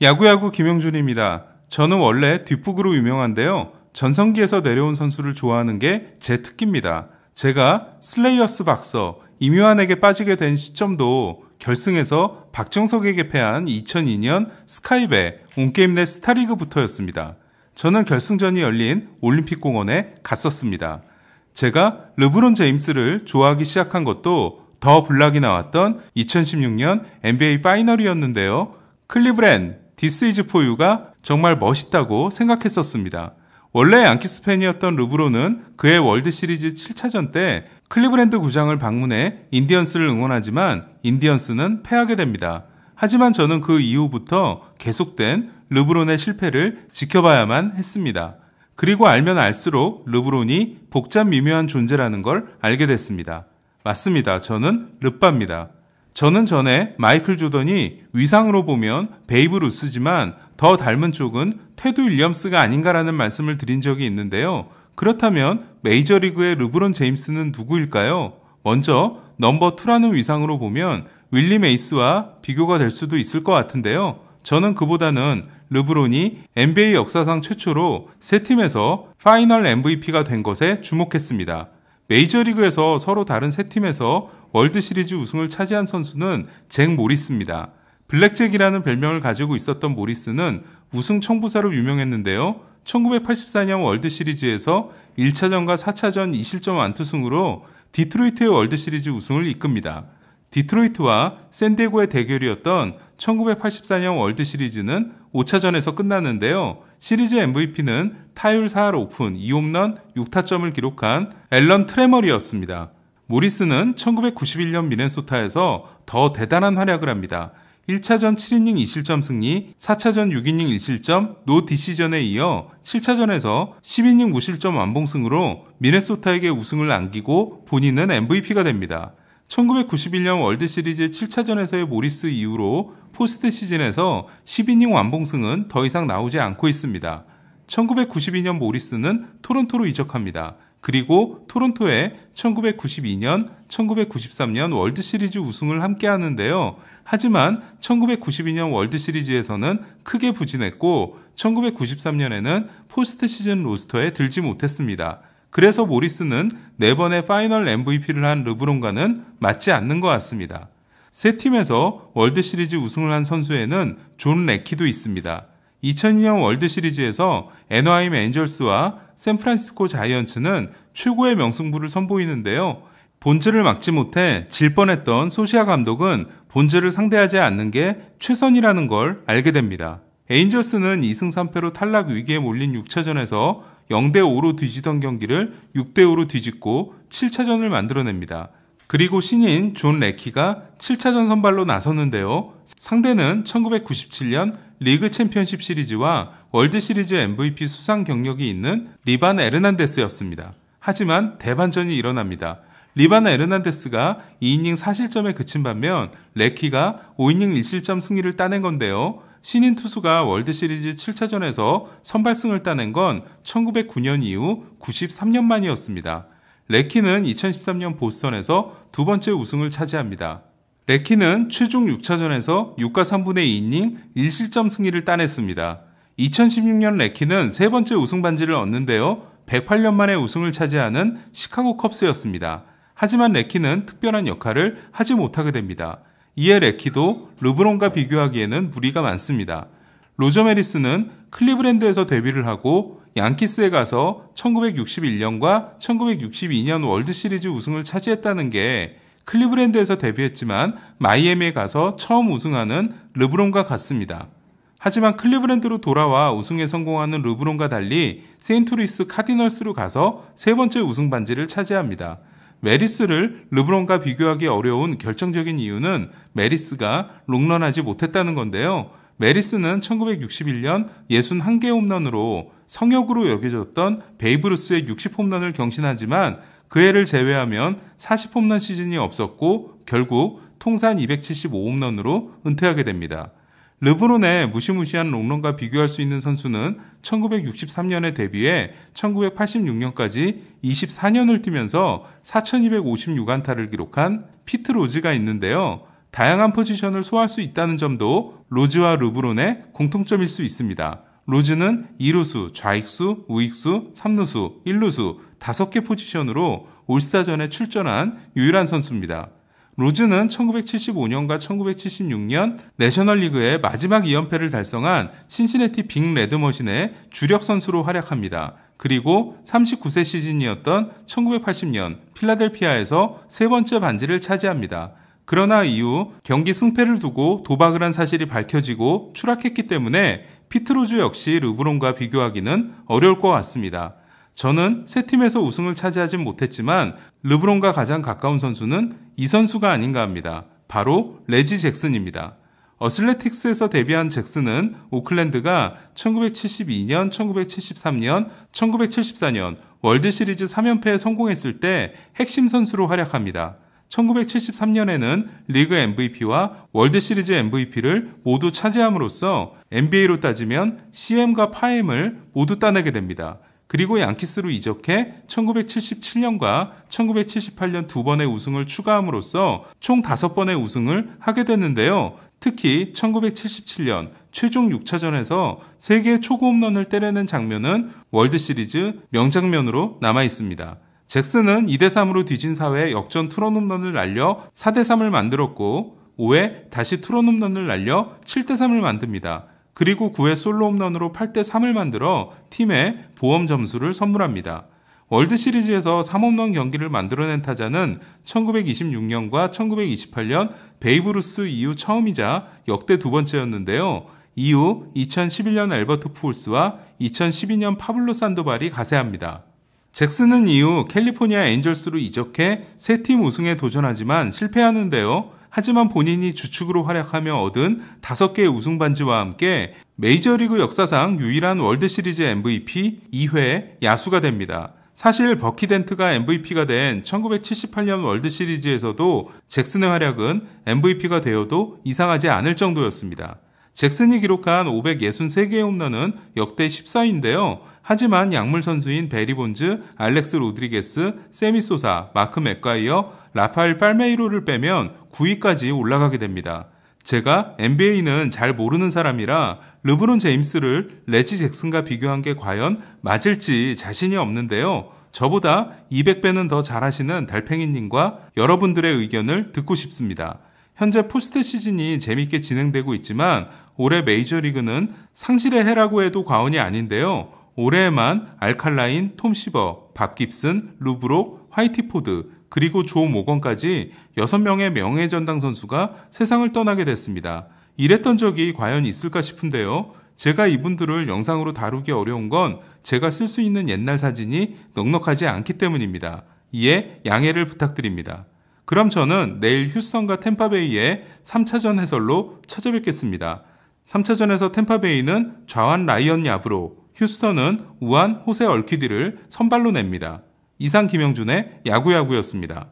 야구야구 김영준입니다. 저는 원래 뒷북으로 유명한데요. 전성기에서 내려온 선수를 좋아하는 게 제 특기입니다. 제가 슬레이어스 박서 임요한에게 빠지게 된 시점도 결승에서 박정석에게 패한 2002년 스카이배 온게임 내 스타리그부터였습니다. 저는 결승전이 열린 올림픽 공원에 갔었습니다. 제가 르브론 제임스를 좋아하기 시작한 것도 더 블락이 나왔던 2016년 NBA 파이널이었는데요. 클리브랜드 This is for you가 정말 멋있다고 생각했었습니다. 원래 양키스 팬이었던 르브론은 그의 월드시리즈 7차전 때 클리브랜드 구장을 방문해 인디언스를 응원하지만 인디언스는 패하게 됩니다. 하지만 저는 그 이후부터 계속된 르브론의 실패를 지켜봐야만 했습니다. 그리고 알면 알수록 르브론이 복잡 미묘한 존재라는 걸 알게 됐습니다. 맞습니다. 저는 르빠입니다. 저는 전에 마이클 조던이 위상으로 보면 베이브 루스지만 더 닮은 쪽은 테드 윌리엄스가 아닌가라는 말씀을 드린 적이 있는데요. 그렇다면 메이저리그의 르브론 제임스는 누구일까요? 먼저 넘버 2라는 위상으로 보면 윌리 메이스와 비교가 될 수도 있을 것 같은데요. 저는 그보다는 르브론이 NBA 역사상 최초로 세 팀에서 파이널 MVP가 된 것에 주목했습니다. 메이저리그에서 서로 다른 세 팀에서 월드시리즈 우승을 차지한 선수는 잭 모리스입니다. 블랙잭이라는 별명을 가지고 있었던 모리스는 우승 청부사로 유명했는데요. 1984년 월드시리즈에서 1차전과 4차전 2실점 완투승으로 디트로이트의 월드시리즈 우승을 이끕니다. 디트로이트와 샌디에고의 대결이었던 1984년 월드시리즈는 5차전에서 끝났는데요. 시리즈 MVP는 타율 4할 오픈 2홈런 6타점을 기록한 앨런 트레머리였습니다. 모리스는 1991년 미네소타에서 더 대단한 활약을 합니다. 1차전 7이닝 2실점 승리, 4차전 6이닝 1실점, 노 디시전에 이어 7차전에서 10이닝 무실점 완봉승으로 미네소타에게 우승을 안기고 본인은 MVP가 됩니다. 1991년 월드시리즈 7차전에서의 모리스 이후로 포스트 시즌에서 10이닝 완봉승은 더 이상 나오지 않고 있습니다. 1992년 모리스는 토론토로 이적합니다. 그리고 토론토에 1992년, 1993년 월드시리즈 우승을 함께 하는데요. 하지만 1992년 월드시리즈에서는 크게 부진했고 1993년에는 포스트 시즌 로스터에 들지 못했습니다. 그래서 모리스는 4번의 파이널 MVP를 한 르브론과는 맞지 않는 것 같습니다. 세 팀에서 월드시리즈 우승을 한 선수에는 존 레키도 있습니다. 2002년 월드시리즈에서 애너하임 엔젤스와 샌프란시스코 자이언츠는 최고의 명승부를 선보이는데요. 본즈를 막지 못해 질 뻔했던 소시아 감독은 본즈를 상대하지 않는 게 최선이라는 걸 알게 됩니다. 에인절스는 2승 3패로 탈락 위기에 몰린 6차전에서 0대5로 뒤지던 경기를 6대5로 뒤집고 7차전을 만들어냅니다. 그리고 신인 존 레키가 7차전 선발로 나섰는데요. 상대는 1997년 리그 챔피언십 시리즈와 월드시리즈 MVP 수상 경력이 있는 리반 에르난데스였습니다. 하지만 대반전이 일어납니다. 리반 에르난데스가 2이닝 4실점에 그친 반면 레키가 5이닝 1실점 승리를 따낸 건데요. 신인 투수가 월드시리즈 7차전에서 선발승을 따낸 건 1909년 이후 93년 만이었습니다. 레키는 2013년 보스턴에서 두 번째 우승을 차지합니다. 레키는 최종 6차전에서 6과 3분의 2이닝 1실점 승리를 따냈습니다. 2016년 레키는 세 번째 우승 반지를 얻는데요. 108년 만에 우승을 차지하는 시카고 컵스였습니다. 하지만 레키는 특별한 역할을 하지 못하게 됩니다. 이에 레키도 르브론과 비교하기에는 무리가 많습니다. 로저 메리스는 클리브랜드에서 데뷔를 하고 양키스에 가서 1961년과 1962년 월드시리즈 우승을 차지했다는 게 클리브랜드에서 데뷔했지만 마이애미에 가서 처음 우승하는 르브론과 같습니다. 하지만 클리브랜드로 돌아와 우승에 성공하는 르브론과 달리 세인트루이스 카디널스로 가서 세 번째 우승 반지를 차지합니다. 메리스를 르브론과 비교하기 어려운 결정적인 이유는 메리스가 롱런하지 못했다는 건데요. 메리스는 1961년 61개 홈런으로 성역으로 여겨졌던 베이브 루스의 60홈런을 경신하지만 그 해를 제외하면 40홈런 시즌이 없었고 결국 통산 275홈런으로 은퇴하게 됩니다. 르브론의 무시무시한 롱런과 비교할 수 있는 선수는 1963년에 데뷔해 1986년까지 24년을 뛰면서 4256안타를 기록한 피트 로즈가 있는데요. 다양한 포지션을 소화할 수 있다는 점도 로즈와 르브론의 공통점일 수 있습니다. 로즈는 2루수, 좌익수, 우익수, 3루수, 1루수 5개 포지션으로 올스타전에 출전한 유일한 선수입니다. 로즈는 1975년과 1976년 내셔널리그의 마지막 2연패를 달성한 신시내티 빅 레드머신의 주력 선수로 활약합니다. 그리고 39세 시즌이었던 1980년 필라델피아에서 세 번째 반지를 차지합니다. 그러나 이후 경기 승패를 두고 도박을 한 사실이 밝혀지고 추락했기 때문에 피트 로즈 역시 르브론과 비교하기는 어려울 것 같습니다. 저는 세 팀에서 우승을 차지하진 못했지만 르브론과 가장 가까운 선수는 이 선수가 아닌가 합니다. 바로 레지 잭슨입니다. 어슬레틱스에서 데뷔한 잭슨은 오클랜드가 1972년, 1973년, 1974년 월드시리즈 3연패에 성공했을 때 핵심 선수로 활약합니다. 1973년에는 리그 MVP와 월드시리즈 MVP를 모두 차지함으로써 NBA로 따지면 CM과 파임을 모두 따내게 됩니다. 그리고 양키스로 이적해 1977년과 1978년 두 번의 우승을 추가함으로써 총 5번의 우승을 하게 됐는데요. 특히 1977년 최종 6차전에서 3개의 초구 홈런을 때리는 장면은 월드시리즈 명장면으로 남아있습니다. 잭슨은 2대3으로 뒤진 4회 역전 투런 홈런을 날려 4대3을 만들었고 5회 다시 투런 홈런을 날려 7대3을 만듭니다. 그리고 9회 솔로 홈런으로 8대3을 만들어 팀에 보험 점수를 선물합니다. 월드시리즈에서 3홈런 경기를 만들어낸 타자는 1926년과 1928년 베이브루스 이후 처음이자 역대 두 번째였는데요. 이후 2011년 엘버트 푸올스와 2012년 파블로 산도발이 가세합니다. 잭슨은 이후 캘리포니아 엔젤스로 이적해 세 팀 우승에 도전하지만 실패하는데요. 하지만 본인이 주축으로 활약하며 얻은 5개의 우승 반지와 함께 메이저리그 역사상 유일한 월드시리즈 MVP 2회 야수가 됩니다. 사실 버키 덴트가 MVP가 된 1978년 월드시리즈에서도 잭슨의 활약은 MVP가 되어도 이상하지 않을 정도였습니다. 잭슨이 기록한 563개의 홈런은 역대 14위인데요. 하지만 약물 선수인 베리 본즈, 알렉스 로드리게스, 세미 소사, 마크 맥과이어, 라파엘 팔메이로를 빼면 9위까지 올라가게 됩니다. 제가 NBA는 잘 모르는 사람이라 르브론 제임스를 레지 잭슨과 비교한 게 과연 맞을지 자신이 없는데요. 저보다 200배는 더 잘하시는 달팽이님과 여러분들의 의견을 듣고 싶습니다. 현재 포스트 시즌이 재밌게 진행되고 있지만 올해 메이저리그는 상실의 해라고 해도 과언이 아닌데요. 올해에만 알칼라인, 톰 시버, 밥 깁슨, 루브록, 화이티포드, 그리고 조 모건까지 6명의 명예전당 선수가 세상을 떠나게 됐습니다. 이랬던 적이 과연 있을까 싶은데요. 제가 이분들을 영상으로 다루기 어려운 건 제가 쓸 수 있는 옛날 사진이 넉넉하지 않기 때문입니다. 이에 양해를 부탁드립니다. 그럼 저는 내일 휴스턴과 템파베이의 3차전 해설로 찾아뵙겠습니다. 3차전에서 템파베이는 좌완 라이언 야브로, 휴스턴은 우완 호세 얼키디를 선발로 냅니다. 이상 김영준의 야구야구였습니다.